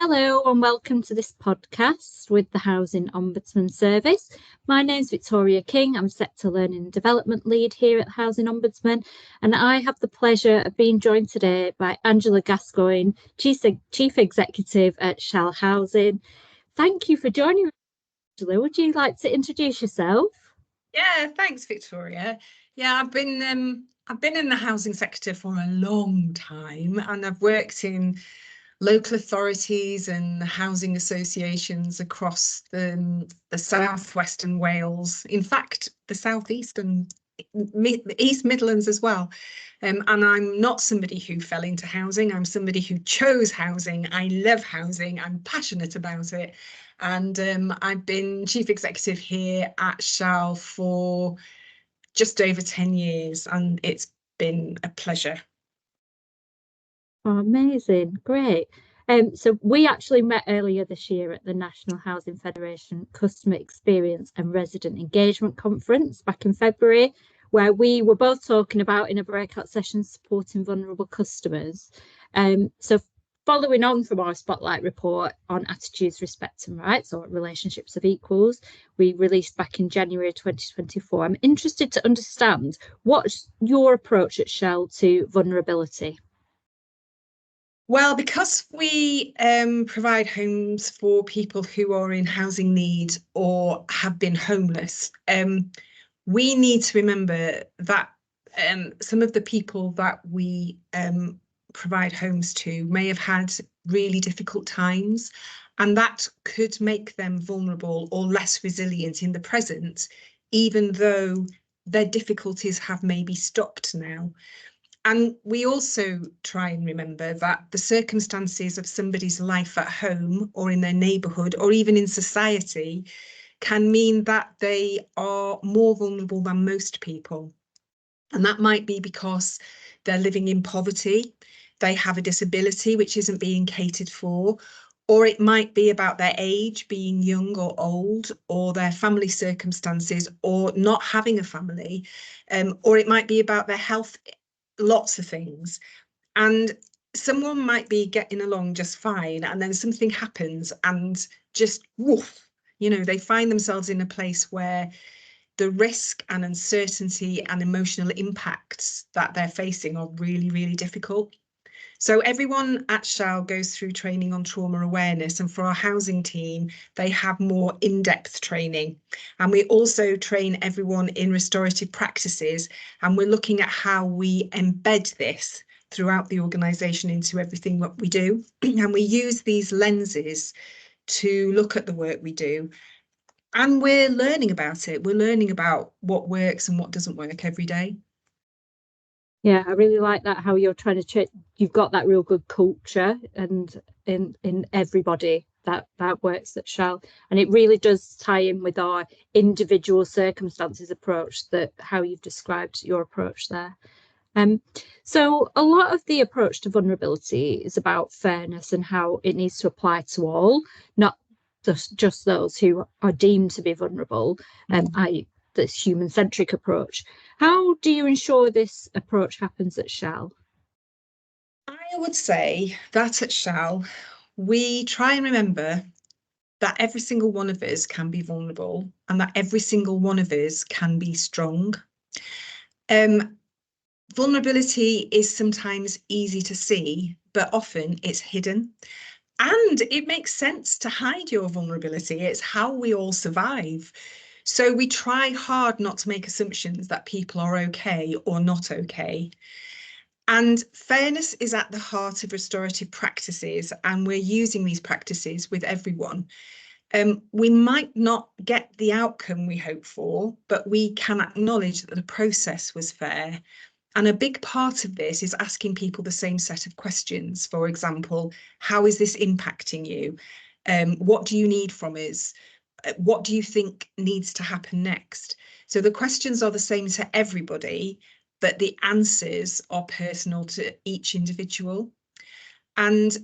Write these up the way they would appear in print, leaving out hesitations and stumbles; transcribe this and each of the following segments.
Hello and welcome to this podcast with the Housing Ombudsman Service. My name's Victoria King. I'm Sector Learning and Development Lead here at the Housing Ombudsman, and I have the pleasure of being joined today by Angela Gascoigne, Chief Executive at Shal Housing. Thank you for joining us, Angela. Would you like to introduce yourself? Yeah, thanks, Victoria. Yeah, I've been in the housing sector for a long time, and I've worked in local authorities and housing associations across the southwestern Wales. In fact, the southeast and East Midlands as well. And I'm not somebody who fell into housing. I'm somebody who chose housing. I love housing. I'm passionate about it. And I've been chief executive here at Shal for just over 10 years, and it's been a pleasure. Oh, amazing, great. So we actually met earlier this year at the National Housing Federation Customer Experience and Resident Engagement Conference back in February, where we were both talking about in a breakout session supporting vulnerable customers. So following on from our spotlight report on attitudes, respect and rights, or relationships of equals, we released back in January 2024. I'm interested to understand what's your approach at Shal to vulnerability? Well, because we provide homes for people who are in housing need or have been homeless, we need to remember that some of the people that we provide homes to may have had really difficult times, and that could make them vulnerable or less resilient in the present, even though their difficulties have maybe stopped now. And we also try and remember that the circumstances of somebody's life at home or in their neighbourhood or even in society can mean that they are more vulnerable than most people. And that might be because they're living in poverty, they have a disability which isn't being catered for, or it might be about their age, being young or old, or their family circumstances, or not having a family, or it might be about their health. Lots of things. And someone might be getting along just fine, and then something happens and just woof, they find themselves in a place where the risk and uncertainty and emotional impacts that they're facing are really, really difficult. So everyone at Shal goes through training on trauma awareness, and for our housing team, they have more in-depth training. And we also train everyone in restorative practices, and we're looking at how we embed this throughout the organisation into everything that we do. And we use these lenses to look at the work we do. And we're learning about it. We're learning about what works and what doesn't work every day. Yeah, I really like that, how you're trying to you've got that real good culture and in everybody that works at Shal, and it really does tie in with our individual circumstances approach, that how you've described your approach there. So a lot of the approach to vulnerability is about fairness and how it needs to apply to all, not just those who are deemed to be vulnerable, i.e. this human-centric approach. How do you ensure this approach happens at Shal? I would say that at Shal, we try and remember that every single one of us can be vulnerable and that every single one of us can be strong. Vulnerability is sometimes easy to see, but often it's hidden. And it makes sense to hide your vulnerability. It's how we all survive. So we try hard not to make assumptions that people are okay or not okay. And fairness is at the heart of restorative practices, and we're using these practices with everyone. We might not get the outcome we hope for, but we can acknowledge that the process was fair. And a big part of this is asking people the same set of questions. For example, how is this impacting you? What do you need from us? What do you think needs to happen next? So the questions are the same to everybody, but the answers are personal to each individual. And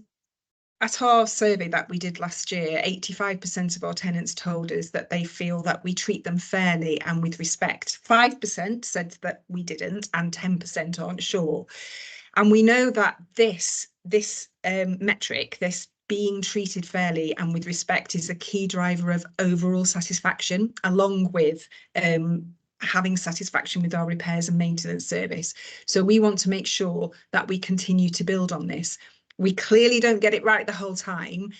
at our survey that we did last year, 85% of our tenants told us that they feel that we treat them fairly and with respect. 5% said that we didn't, and 10% aren't sure. And we know that this metric, this being treated fairly and with respect is a key driver of overall satisfaction, along with having satisfaction with our repairs and maintenance service. So we want to make sure that we continue to build on this. We clearly don't get it right the whole time,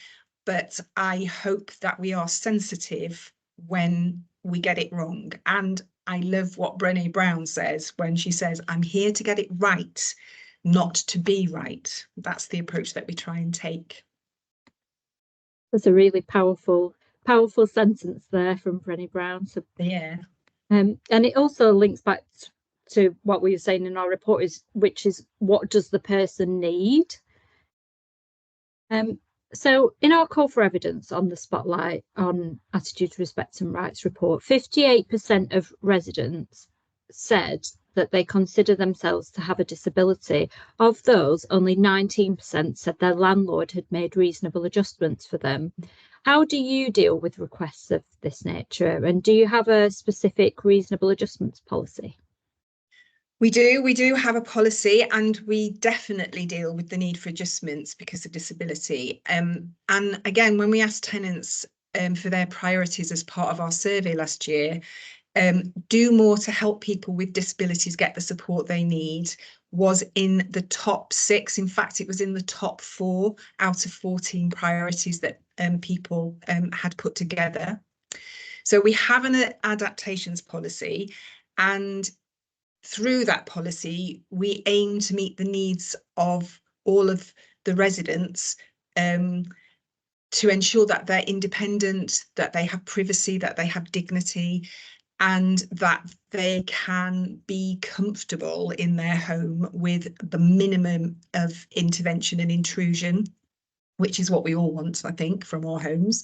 but I hope that we are sensitive when we get it wrong. And I love what Brené Brown says when she says, I'm here to get it right, not to be right. That's the approach that we try and take. That's a really powerful sentence there from Brené Brown. So, Yeah. and it also links back to what we were saying in our report, which is what does the person need? So in our call for evidence on the Spotlight on Attitudes, Respect and Rights report, 58% of residents said that they consider themselves to have a disability. Of those, only 19% said their landlord had made reasonable adjustments for them. How do you deal with requests of this nature? And do you have a specific reasonable adjustments policy? We do have a policy, and we definitely deal with the need for adjustments because of disability. And again, when we asked tenants for their priorities as part of our survey last year, do more to help people with disabilities get the support they need was in the top 6. In fact, it was in the top 4 out of 14 priorities that people had put together. So we have an adaptations policy, and through that policy, we aim to meet the needs of all of the residents to ensure that they're independent, that they have privacy, that they have dignity, and that they can be comfortable in their home with the minimum of intervention and intrusion, which is what we all want, I think, from our homes.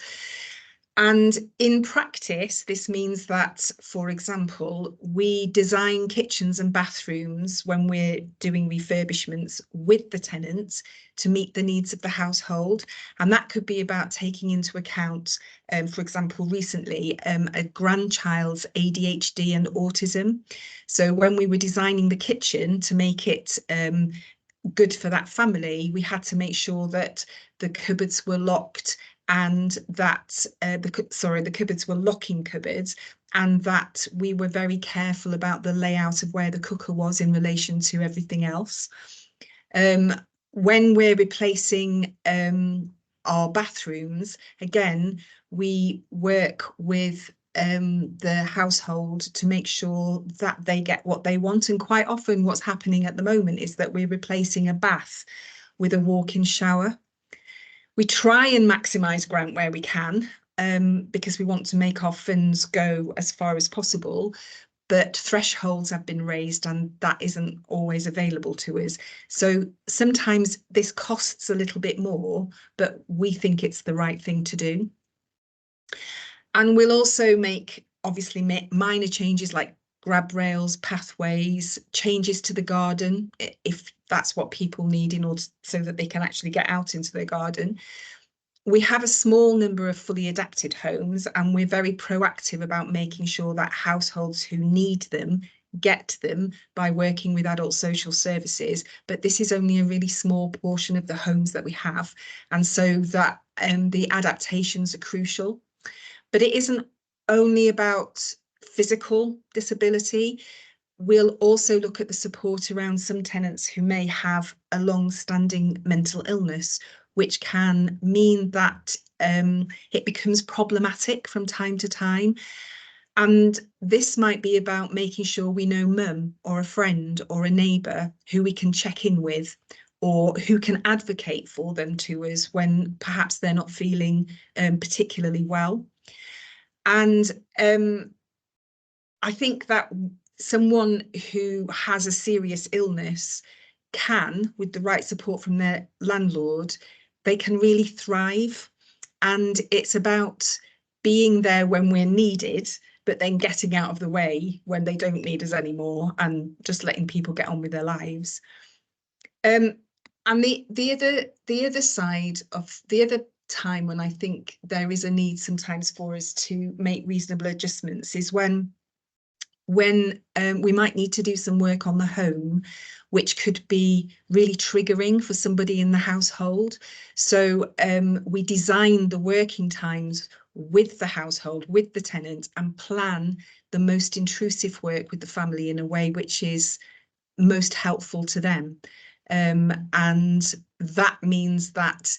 And in practice, this means that, for example, we design kitchens and bathrooms when we're doing refurbishments with the tenants to meet the needs of the household. And that could be about taking into account, for example, recently, a grandchild's ADHD and autism. So when we were designing the kitchen to make it good for that family, we had to make sure that the cupboards were locked and that the cupboards were locking cupboards, and that we were very careful about the layout of where the cooker was in relation to everything else. When we're replacing our bathrooms, again, we work with the household to make sure that they get what they want. And quite often what's happening at the moment is that we're replacing a bath with a walk-in shower. We try and maximise grant where we can, because we want to make our funds go as far as possible, but thresholds have been raised and that isn't always available to us. So sometimes this costs a little bit more, but we think it's the right thing to do. And we'll also obviously make minor changes like grab rails, pathways, changes to the garden, if that's what people need in order so that they can actually get out into their garden. We have a small number of fully adapted homes, and we're very proactive about making sure that households who need them get them by working with adult social services. But this is only a really small portion of the homes that we have. And so that the adaptations are crucial. But it isn't only about physical disability. We'll also look at the support around some tenants who may have a long-standing mental illness, which can mean that it becomes problematic from time to time. And this might be about making sure we know mum or a friend or a neighbour who we can check in with, or who can advocate for them to us when perhaps they're not feeling particularly well. And I think that someone who has a serious illness can, with the right support from their landlord, they can really thrive. And it's about being there when we're needed, but then getting out of the way when they don't need us anymore and just letting people get on with their lives. And the other side of the other time when I think there is a need sometimes for us to make reasonable adjustments is when when we might need to do some work on the home, which could be really triggering for somebody in the household. So we design the working times with the household, with the tenant, and plan the most intrusive work with the family in a way which is most helpful to them. And that means that,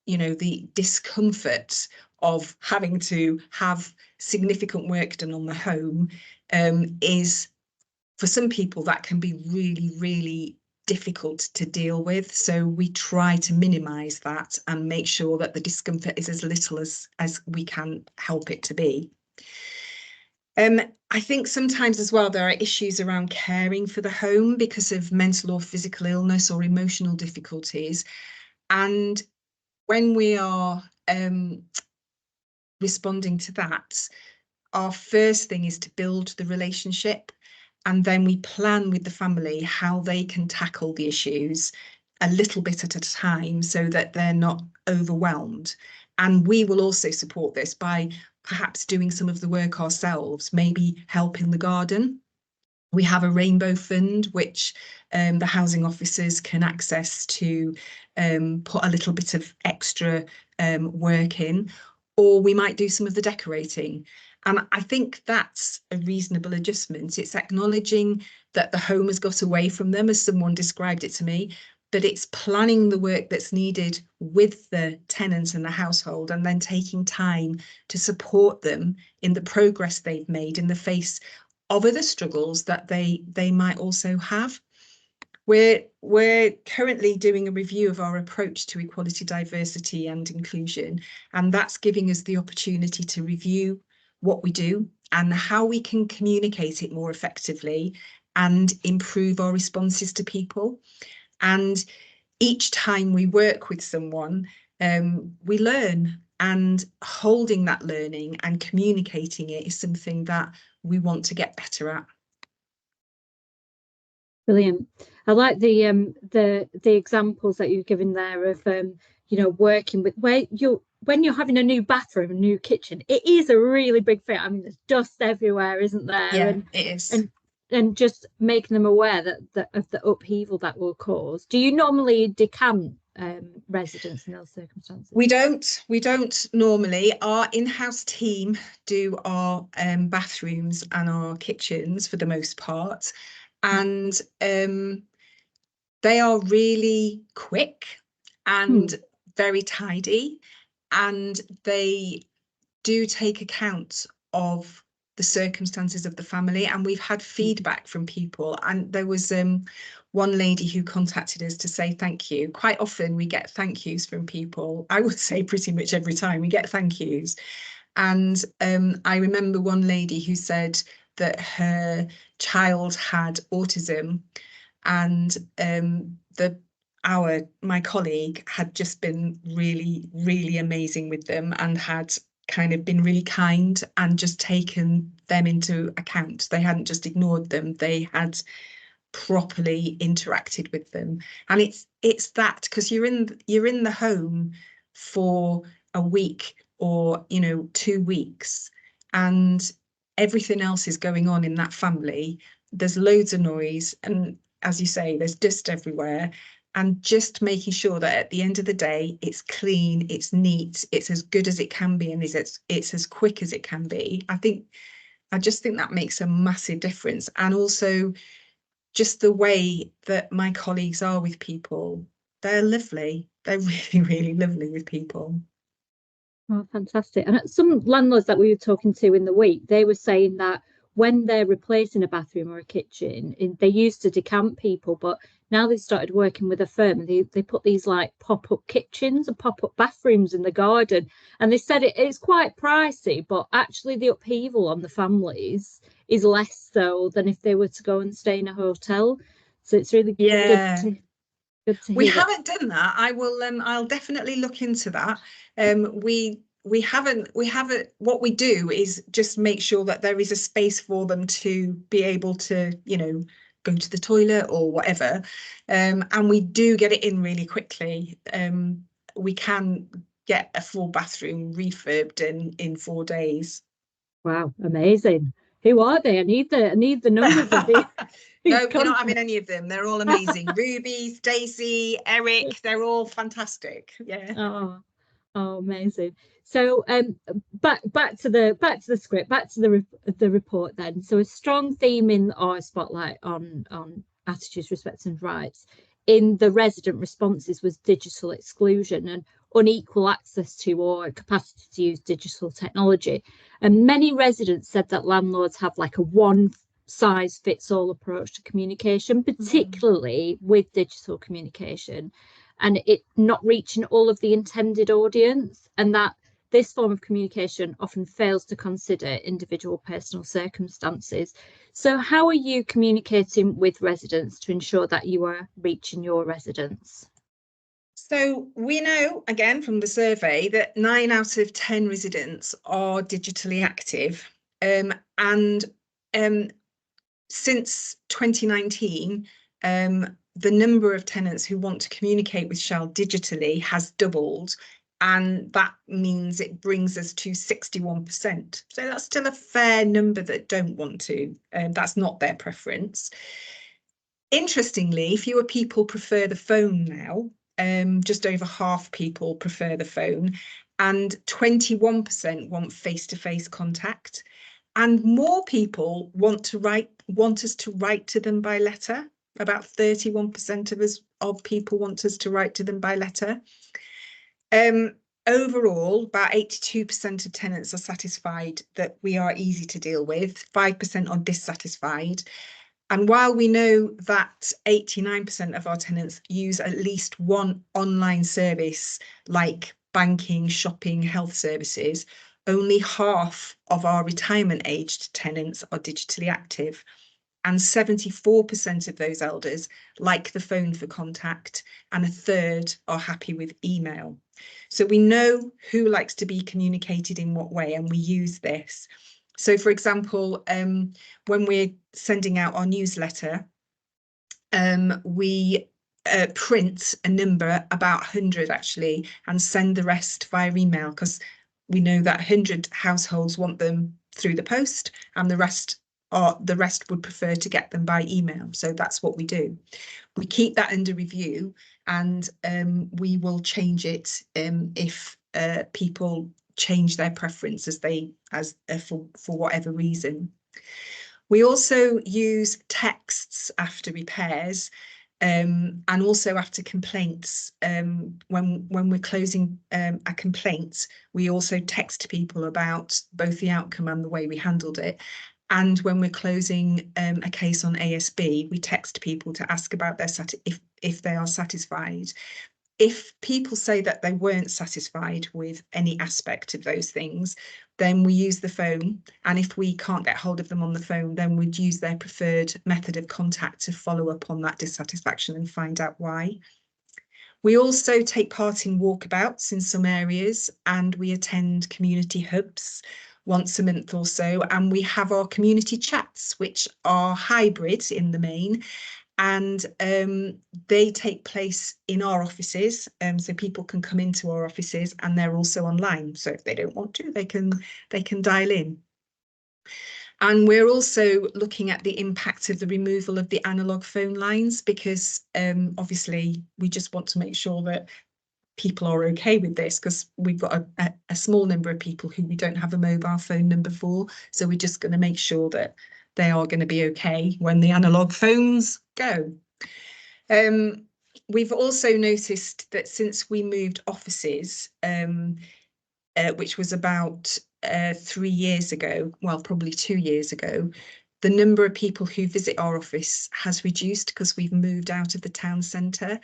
you know, the discomfort of having to have significant work done on the home is, for some people, that can be really, really difficult to deal with. So we try to minimize that and make sure that the discomfort is as little as we can help it to be. I think sometimes as well, there are issues around caring for the home because of mental or physical illness or emotional difficulties. And when we are responding to that, our first thing is to build the relationship, and then we plan with the family how they can tackle the issues a little bit at a time so that they're not overwhelmed. And we will also support this by perhaps doing some of the work ourselves, maybe help in the garden. We have a rainbow fund, which the housing officers can access to put a little bit of extra work in, or we might do some of the decorating. And I think that's a reasonable adjustment. It's acknowledging that the home has got away from them, as someone described it to me, but it's planning the work that's needed with the tenants and the household, and then taking time to support them in the progress they've made in the face of other struggles that they might also have. We're currently doing a review of our approach to equality, diversity and inclusion, and that's giving us the opportunity to review what we do and how we can communicate it more effectively and improve our responses to people. And each time we work with someone, we learn, and holding that learning and communicating it is something that we want to get better at. Brilliant. I like the examples that you've given there of you know, working with where you when you're having a new bathroom, a new kitchen, it is a really big thing. I mean, there's dust everywhere, isn't there? Yeah, it is. And and just making them aware that of the upheaval that will cause. Do you normally decant residents in those circumstances? We don't normally. Our in-house team do our bathrooms and our kitchens for the most part, and they are really quick Hmm. and very tidy, and they do take account of the circumstances of the family. And we've had feedback from people, and there was one lady who contacted us to say thank you. Quite often we get thank yous from people. I would say pretty much every time we get thank yous. And I remember one lady who said that her child had autism, and the our my colleague had just been really, really amazing with them, and had kind of been really kind and just taken them into account. They hadn't just ignored them, they had properly interacted with them. And it's that, because you're in the home for a week or, you know, 2 weeks, and everything else is going on in that family. There's loads of noise, and as you say, there's dust everywhere. And just making sure that at the end of the day, it's clean, it's neat, it's as good as it can be, and it's as quick as it can be. I just think that makes a massive difference. And also just the way that my colleagues are with people, they're lovely. They're really, really lovely with people. Oh, fantastic. And some landlords that we were talking to in the week, they were saying that when they're replacing a bathroom or a kitchen, they used to decant people, but now they've started working with a firm and they put these like pop-up kitchens and pop-up bathrooms in the garden. And they said it's quite pricey, but actually the upheaval on the families is less so than if they were to go and stay in a hotel. So it's really Yeah, good to we hear that. haven't done that. I'll definitely look into that. We haven't what we do is just make sure that there is a space for them to be able to, you know, go to the toilet or whatever. And we do get it in really quickly. We can get a full bathroom refurbed in 4 days. Wow, amazing. Who are they? I need the numbers of these, these No, you're not having contacts. any of them. They're all amazing. Ruby, Stacey, Eric, they're all fantastic. Yeah. Oh, oh, amazing. So, back to the script, back to the report then. So, a strong theme in our spotlight on attitudes, respect, and rights in the resident responses was digital exclusion and unequal access to or capacity to use digital technology. And many residents said that landlords have like a one size fits all approach to communication, particularly with digital communication, and it not reaching all of the intended audience, and that this form of communication often fails to consider individual personal circumstances. So, how are you communicating with residents to ensure that you are reaching your residents? So we know, again, from the survey that 9 out of 10 residents are digitally active. And since 2019, the number of tenants who want to communicate with Shell digitally has doubled. And that means it brings us to 61%. So that's still a fair number that don't want to. That's not their preference. Interestingly, fewer people prefer the phone now. Just over half people prefer the phone, and 21% want face-to-face contact. And more people want us to write to them by letter. About 31% of people want us to write to them by letter. Overall, about 82% of tenants are satisfied that we are easy to deal with, 5% are dissatisfied. And while we know that 89% of our tenants use at least one online service like banking, shopping, health services, only half of our retirement aged tenants are digitally active. And 74% of those elders like the phone for contact, and a third are happy with email. So we know who likes to be communicated in what way, and we use this. So, for example, when we're sending out our newsletter, we print a number, about 100 actually, and send the rest via email, because we know that 100 households want them through the post, and the rest would prefer to get them by email. So that's what we do. We keep that under review, and we will change it if people change their preference for whatever reason. We also use texts after repairs, and also after complaints. When we're closing a complaint, we also text people about both the outcome and the way we handled it. And when we're closing a case on ASB, we text people to ask about their if they are satisfied. If people say that they weren't satisfied with any aspect of those things, then we use the phone. And if we can't get hold of them on the phone, then we'd use their preferred method of contact to follow up on that dissatisfaction and find out why. We also take part in walkabouts in some areas, and we attend community hubs once a month or so. And we have our community chats, which are hybrid in the main, and they take place in our offices, so people can come into our offices, and they're also online, so if they don't want to, they can dial in. And we're also looking at the impact of the removal of the analog phone lines, because obviously we just want to make sure that people are okay with this, because we've got a small number of people who we don't have a mobile phone number for, so we're just going to make sure that they are going to be okay when the analog phones go. We've also noticed that since we moved offices, which was about 3 years ago, well, probably 2 years ago, the number of people who visit our office has reduced because we've moved out of the town centre.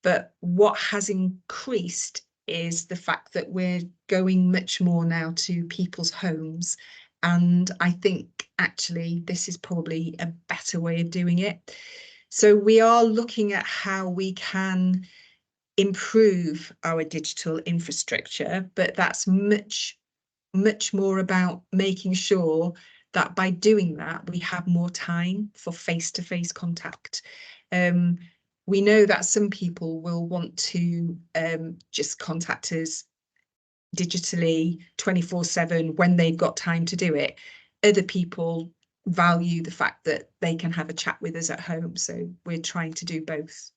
But what has increased is the fact that we're going much more now to people's homes. And I think actually this is probably a better way of doing it. So we are looking at how we can improve our digital infrastructure, but that's much more about making sure that by doing that, we have more time for face-to-face contact. We know that some people will want to just contact us digitally 24/7 when they've got time to do it. Other people value the fact that they can have a chat with us at home. So we're trying to do both.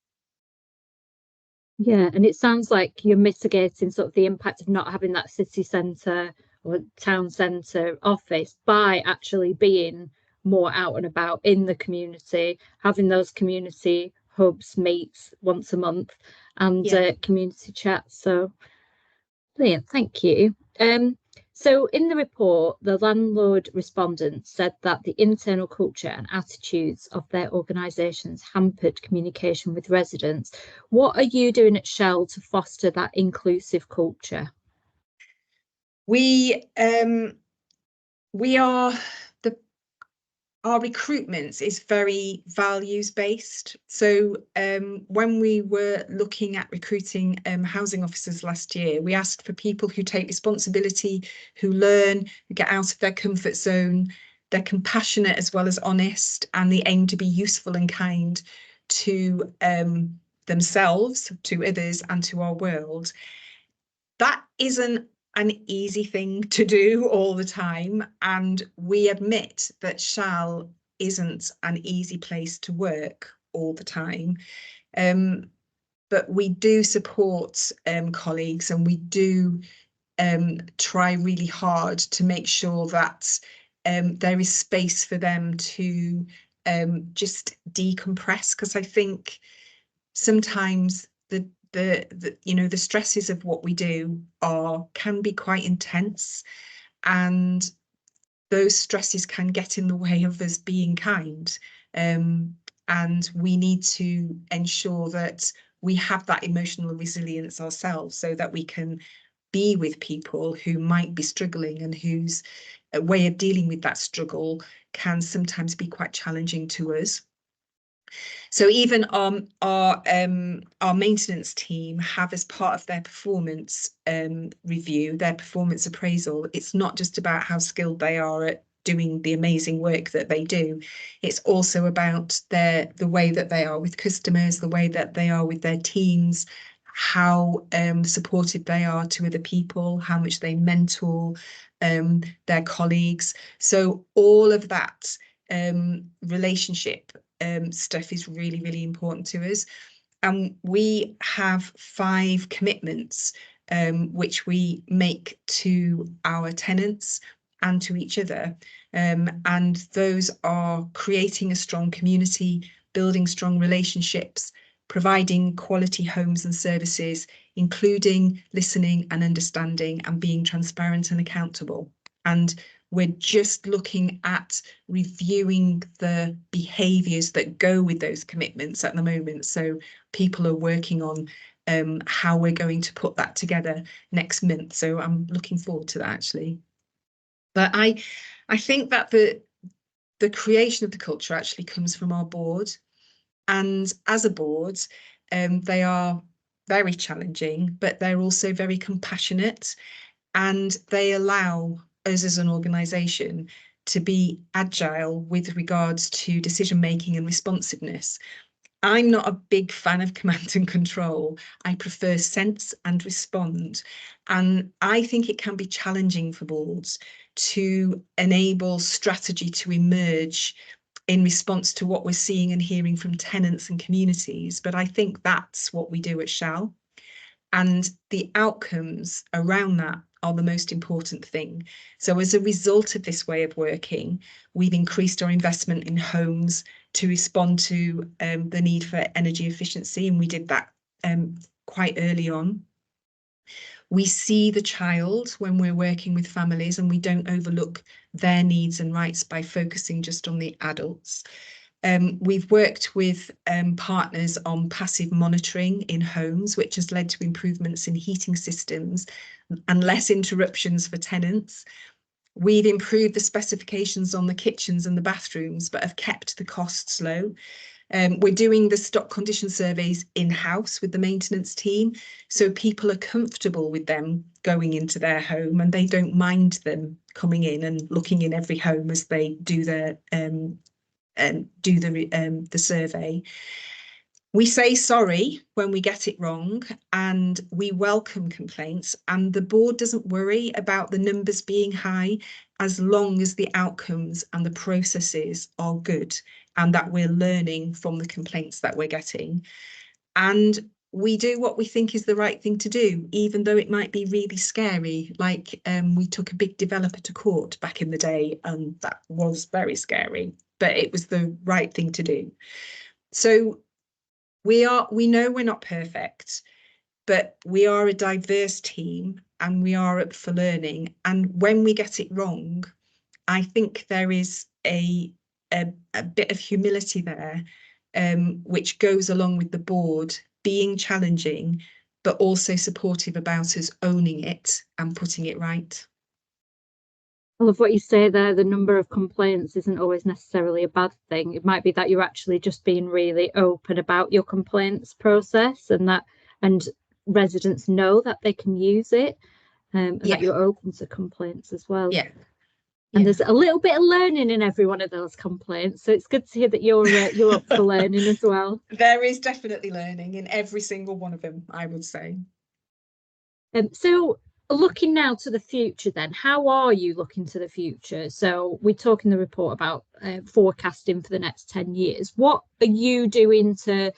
Yeah, and it sounds like you're mitigating sort of the impact of not having that city centre or town centre office by actually being more out and about in the community, having those community hubs, meets once a month, and Yeah. community chats. So, brilliant, thank you. So in the report, the landlord respondent said that the internal culture and attitudes of their organisations hampered communication with residents. What are you doing at Shell to foster that inclusive culture? We are the our recruitment is very values based. So when we were looking at recruiting housing officers last year, we asked for people who take responsibility, who learn, who get out of their comfort zone. They're compassionate as well as honest, and they aim to be useful and kind to themselves, to others, and to our world. That isn't an easy thing to do all the time. And we admit that Shal isn't an easy place to work all the time. Um, but we do support colleagues, and we do try really hard to make sure that there is space for them to just decompress. Because I think sometimes the stresses of what we do are can be quite intense, and those stresses can get in the way of us being kind. Um, and we need to ensure that we have that emotional resilience ourselves so that we can be with people who might be struggling and whose way of dealing with that struggle can sometimes be quite challenging to us. So even our maintenance team have, as part of their performance review, their performance appraisal, it's not just about how skilled they are at doing the amazing work that they do. It's also about the way that they are with customers, the way that they are with their teams, how supportive they are to other people, how much they mentor their colleagues. So all of that relationship stuff is really, really important to us. And we have 5 commitments which we make to our tenants and to each other. And those are creating a strong community, building strong relationships, providing quality homes and services, including listening and understanding, and being transparent and accountable. And we're just looking at reviewing the behaviours that go with those commitments at the moment. So people are working on how we're going to put that together next month. So I'm looking forward to that, actually. But I think that the creation of the culture actually comes from our board. And as a board, they are very challenging, but they're also very compassionate, and they allow us as an organisation to be agile with regards to decision making and responsiveness. I'm not a big fan of command and control. I prefer sense and respond. And I think it can be challenging for boards to enable strategy to emerge in response to what we're seeing and hearing from tenants and communities. But I think that's what we do at Shell. And the outcomes around that are the most important thing. So as a result of this way of working, we've increased our investment in homes to respond to the need for energy efficiency, and we did that quite early on. We see the child when we're working with families, and we don't overlook their needs and rights by focusing just on the adults. We've worked with partners on passive monitoring in homes, which has led to improvements in heating systems and less interruptions for tenants. We've improved the specifications on the kitchens and the bathrooms, but have kept the costs low. We're doing the stock condition surveys in-house with the maintenance team, so people are comfortable with them going into their home, and they don't mind them coming in and looking in every home as they do the survey. We say sorry when we get it wrong, and we welcome complaints, and the board doesn't worry about the numbers being high as long as the outcomes and the processes are good and that we're learning from the complaints that we're getting. And we do what we think is the right thing to do, even though it might be really scary. Like we took a big developer to court back in the day, and that was very scary, but it was the right thing to do. So we know we're not perfect, but we are a diverse team and we are up for learning. And when we get it wrong, I think there is a bit of humility there, which goes along with the board being challenging, but also supportive about us owning it and putting it right. I love what you say there. The number of complaints isn't always necessarily a bad thing. It might be that you're actually just being really open about your complaints process, and residents know that they can use it, and that Yeah, you're open to complaints as well. yeah, And yeah. there's a little bit of learning in every one of those complaints, so it's good to hear that you're up for learning as well. There is definitely learning in every single one of them, I would say. So looking now to the future, then, how are you looking to the future? So we talk in the report about forecasting for the next 10 years. What are you doing to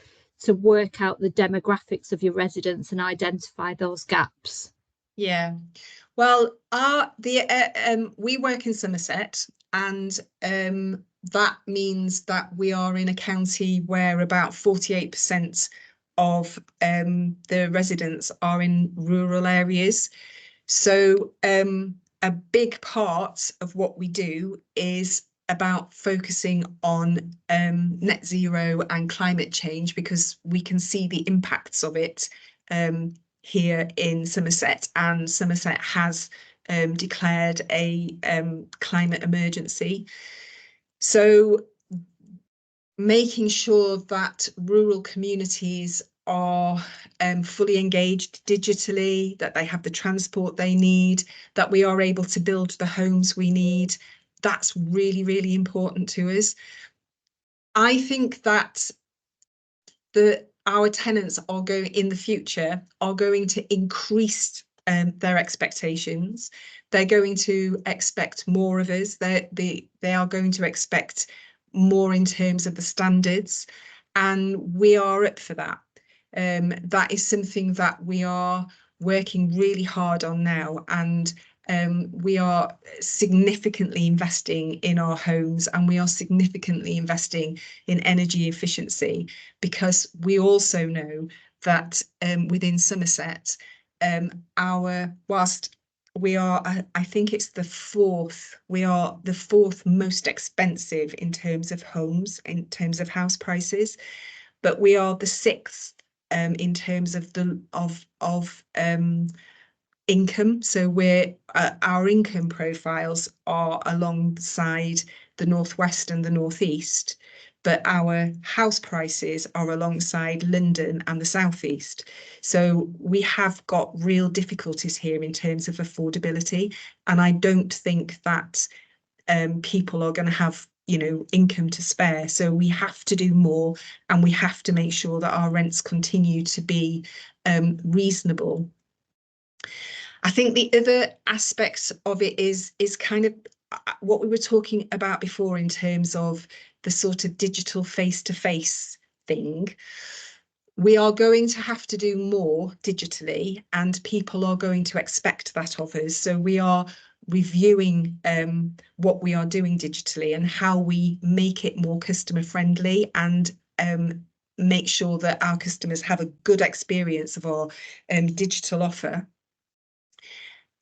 work out the demographics of your residents and identify those gaps? Yeah. Well, we work in Somerset, and that means that we are in a county where about 48% of the residents are in rural areas. So a big part of what we do is about focusing on net zero and climate change, because we can see the impacts of it um, here in Somerset, and Somerset has declared a climate emergency. So making sure that rural communities are fully engaged digitally, that they have the transport they need, that we are able to build the homes we need. That's really, really important to us. I think that our tenants are going in the future are going to increase their expectations. They're going to expect more of us. They are going to expect more in terms of the standards, and we are up for that. That is something that we are working really hard on now, and we are significantly investing in our homes, and we are significantly investing in energy efficiency, because we also know that within Somerset, whilst we are, I think it's we are the fourth most expensive in terms of homes, in terms of house prices, but we are the sixth in terms of income. So our income profiles are alongside the northwest and the northeast, but our house prices are alongside London and the southeast. So we have got real difficulties here in terms of affordability, and I don't think that people are going to have income to spare. So we have to do more, and we have to make sure that our rents continue to be reasonable. I think the other aspects of it is kind of what we were talking about before in terms of the sort of digital face-to-face thing. We are going to have to do more digitally, and people are going to expect that of us. So we are reviewing what we are doing digitally and how we make it more customer friendly, and make sure that our customers have a good experience of our digital offer.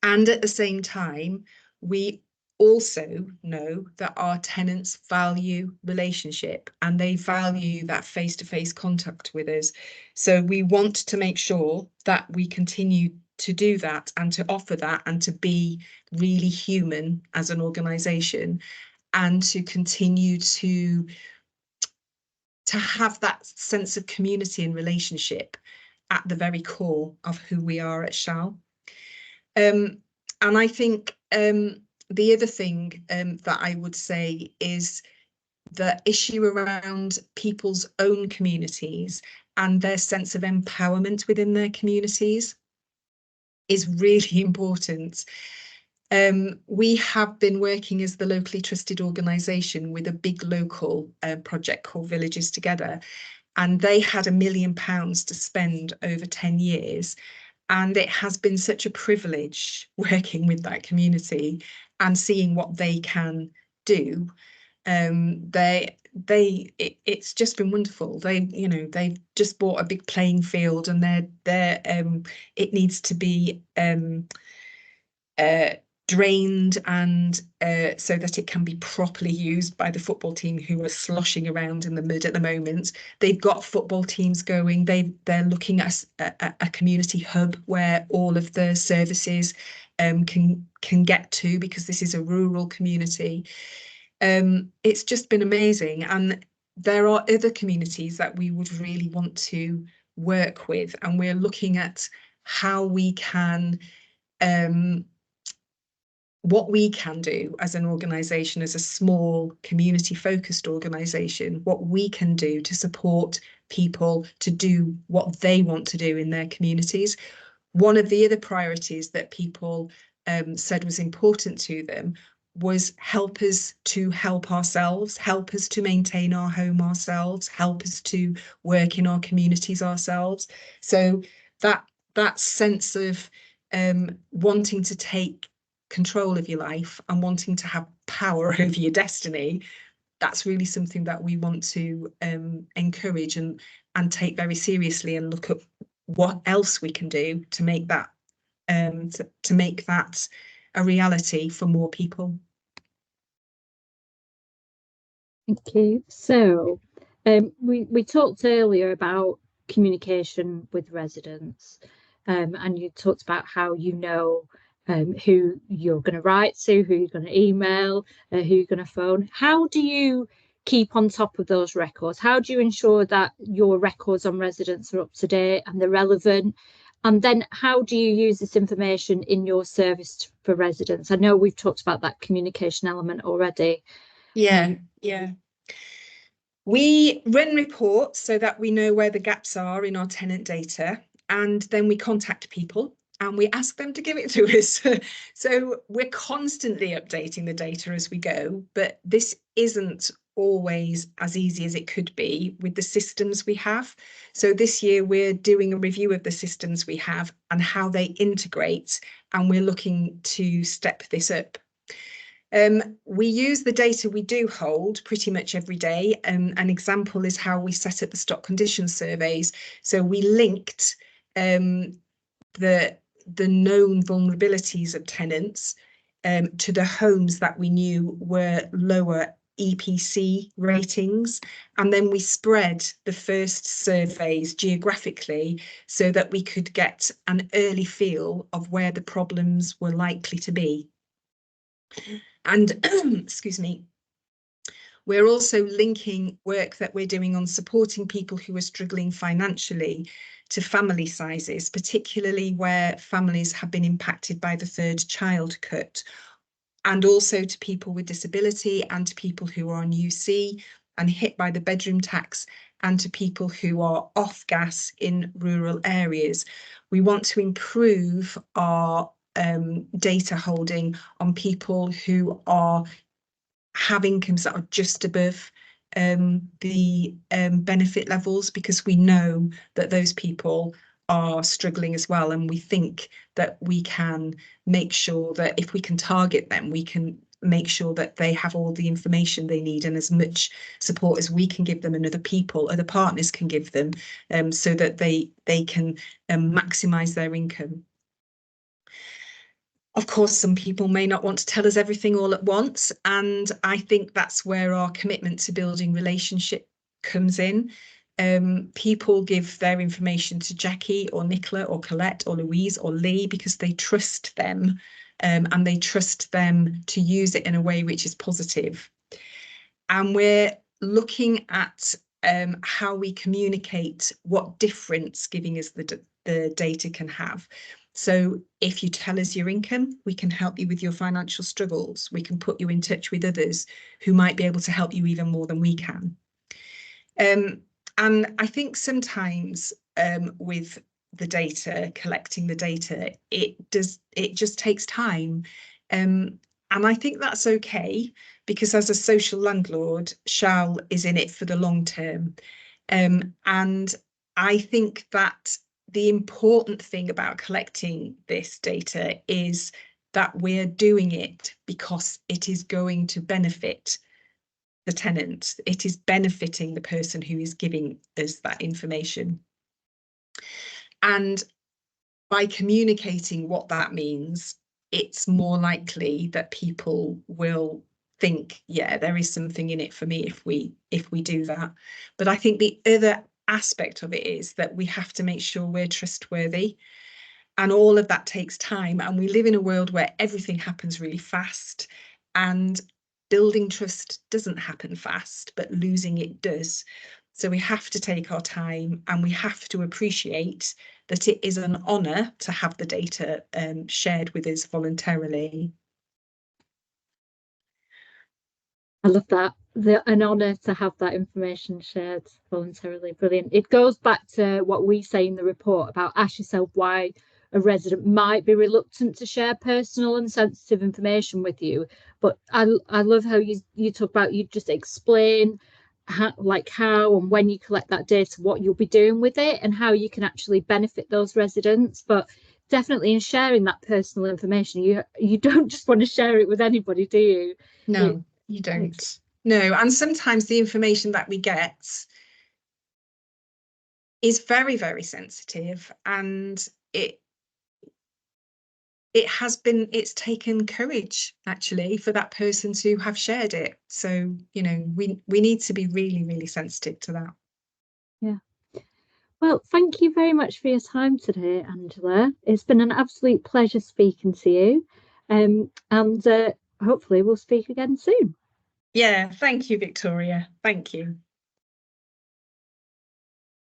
And at the same time, we also know that our tenants value relationship, and they value that face-to-face contact with us. So we want to make sure that we continue to do that and to offer that and to be really human as an organisation, and to continue to have that sense of community and relationship at the very core of who we are at Shal. And I think the other thing that I would say is the issue around people's own communities and their sense of empowerment within their communities is really important. We have been working as the locally trusted organisation with a big local project called Villages Together, and they had £1 million to spend over 10 years. And it has been such a privilege working with that community and seeing what they can do. It's just been wonderful. They've just bought a big playing field, and it needs to be drained and so that it can be properly used by the football team who are sloshing around in the mud at the moment. They've got football teams going. They're looking at a community hub where all of the services can get to, because this is a rural community. It's just been amazing, and there are other communities that we would really want to work with, and we're looking at how we can what we can do as an organisation, as a small community-focused organisation, what we can do to support people to do what they want to do in their communities. One of the other priorities that people said was important to them was help us to help ourselves, help us to maintain our home ourselves, help us to work in our communities ourselves. So that sense of wanting to take control of your life and wanting to have power over your destiny, that's really something that we want to encourage and take very seriously, and look at what else we can do to make that to make that a reality for more people. Thank you. So, we talked earlier about communication with residents, and you talked about how you know who you're going to write to, who you're going to email, who you're going to phone. How do you keep on top of those records? How do you ensure that your records on residents are up to date and they're relevant? And then how do you use this information in your service for residents? I know we've talked about that communication element already. Yeah, yeah. We run reports so that we know where the gaps are in our tenant data, and then we contact people and we ask them to give it to us. So we're constantly updating the data as we go, but this isn't always as easy as it could be with the systems we have. So this year we're doing a review of the systems we have and how they integrate, and we're looking to step this up. We use the data we do hold pretty much every day. An example is how we set up the stock condition surveys. So we linked the known vulnerabilities of tenants to the homes that we knew were lower EPC ratings. And then we spread the first surveys geographically so that we could get an early feel of where the problems were likely to be. And excuse me, we're also linking work that we're doing on supporting people who are struggling financially to family sizes, particularly where families have been impacted by the third child cut, and also to people with disability and to people who are on UC and hit by the bedroom tax, and to people who are off gas in rural areas. We want to improve our data holding on people who have incomes that are just above the benefit levels, because we know that those people are struggling as well, and we think that we can make sure that if we can target them, we can make sure that they have all the information they need and as much support as we can give them and other partners can give them, so that they can maximise their income. Of course, some people may not want to tell us everything all at once, and I think that's where our commitment to building relationship comes in. People give their information to Jackie or Nicola or Colette or Louise or Lee because they trust them, and they trust them to use it in a way which is positive. And we're looking at how we communicate what difference giving us the data can have. So if you tell us your income, we can help you with your financial struggles. We can put you in touch with others who might be able to help you even more than we can. And I think sometimes with the data, collecting the data, it just takes time. Um, and I think that's okay because as a social landlord, Shal is in it for the long term. And I think that the important thing about collecting this data is that we're doing it because it is going to benefit the tenant. It is benefiting the person who is giving us that information. And by communicating what that means, it's more likely that people will think, yeah, there is something in it for me if we do that. But I think the other aspect of it is that we have to make sure we're trustworthy. And all of that takes time. And we live in a world where everything happens really fast. And building trust doesn't happen fast, but losing it does. So we have to take our time and we have to appreciate that it is an honour to have the data shared with us voluntarily. I love that. An honour to have that information shared voluntarily. Brilliant. It goes back to what we say in the report about ask yourself why a resident might be reluctant to share personal and sensitive information with you. But I love how you talk about you just explain how and when you collect that data, what you'll be doing with it and how you can actually benefit those residents. But definitely in sharing that personal information, you don't just want to share it with anybody, do you? It No, you it's don't. No, and sometimes the information that we get is very, very sensitive and it it's taken courage actually for that person to have shared it. So, you know, we need to be really, really sensitive to that. Yeah. Well, thank you very much for your time today, Angela. It's been an absolute pleasure speaking to you. And hopefully we'll speak again soon. Yeah, thank you, Victoria. Thank you.